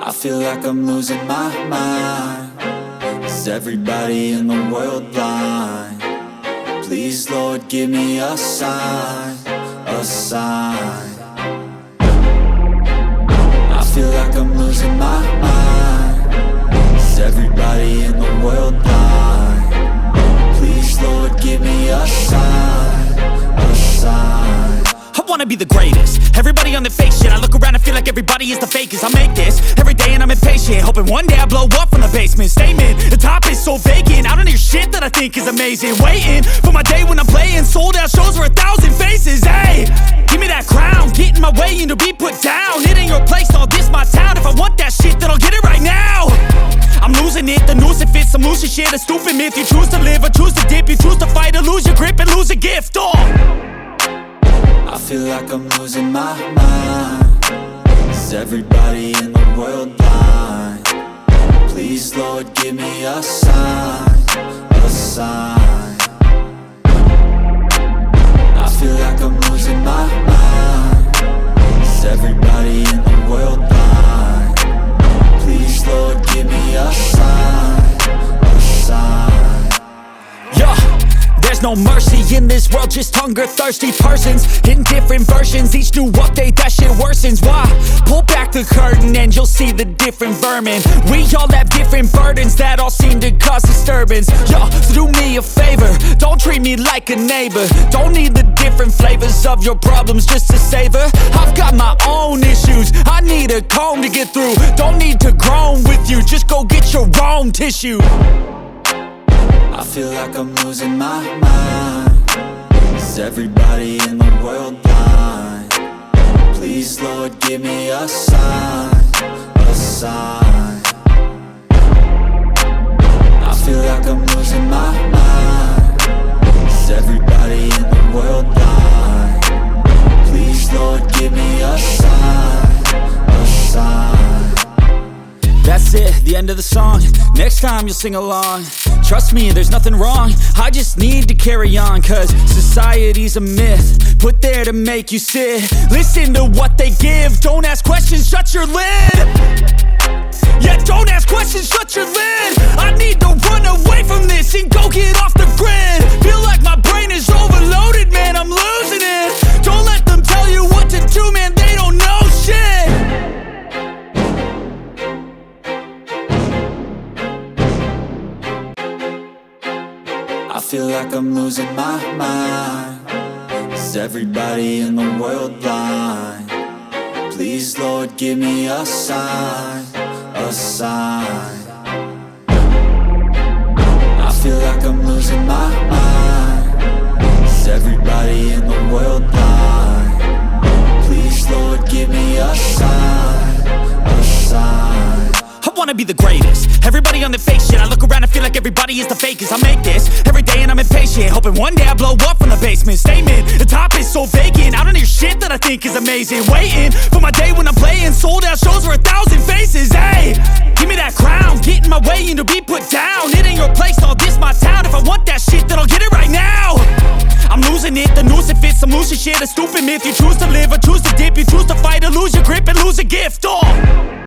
I feel like I'm losing my mind. Is everybody in the world blind? Please, Lord, give me a sign, a sign. I feel like I'm losing my mind. Is everybody in the world blind? Please, Lord, give me a sign, a sign. I wanna be the greatest. Everybody on the fake shit. I look around and feel like everybody is the fakest. I make this every day and I'm impatient, hoping one day I blow up from the basement. Statement, the top is so vacant. I don't hear shit that I think is amazing. Waiting for my day when I'm playing sold out shows for 1,000 faces. Hey, give me that crown, get in my way and to be put down. It ain't your place, all this my town. If I want that shit, then I'll get it right now. I'm losing it, the noose it fits. I'm losing shit, a stupid myth. You choose to live or choose to dip. You choose to fight or lose your grip and lose a gift. I feel like I'm losing my mind. Is everybody in the world blind? Please, Lord, give me a sign, a sign. I feel like I'm losing my mind. Is everybody in the world blind? Please, Lord, give me a sign, a sign. Yeah. There's no mercy in this world, just hunger-thirsty persons in different versions. Each new update, that shit worsens. Why? Pull back the curtain and you'll see the different vermin. We all have different burdens that all seem to cause disturbance. Yo, so do me a favor, don't treat me like a neighbor. Don't need the different flavors of your problems just to savor. I've got my own issues, I need a comb to get through. Don't need to groan with you, just go get your own tissue. I feel like I'm losing my mind. Is everybody in the world blind? Please, Lord, give me a sign, a sign. I feel like I'm losing my mind. Is everybody in the world blind? Please, Lord, give me a sign, a sign. That's it, the end of the song. Next time you'll sing along. Trust me, there's nothing wrong. I just need to carry on, cause society's a myth put there to make you sit. Listen to what they give. Don't ask questions, shut your lid. Yeah, don't ask questions, shut your lid. I need to run away from this and go get off the grid. Feel like my brain is overloaded, man, I'm losing it. Don't let them tell you what to do, man, they don't know shit. I feel like I'm losing my mind. Is everybody in the world blind? Please, Lord, give me a sign, a sign. I feel like I'm losing my mind. Is everybody in the world blind? Please, Lord, give me a sign, a sign. I wanna be the greatest. Everybody on the fake shit. I look around and feel like everybody is the fakest. I make this every day and I'm impatient, hoping one day I blow up from the basement. Statement, the top is so vacant. I don't hear shit that I think is amazing. Waiting for my day when I'm playing sold out shows for 1,000 faces. Hey, give me that crown, get in my way and to be put down. It ain't your place, all this my town. If I want that shit, then I'll get it right now. I'm losing it, the noose it fits. I'm losing shit, a stupid myth. You choose to live or choose to dip. You choose to fight or lose your grip and lose a gift.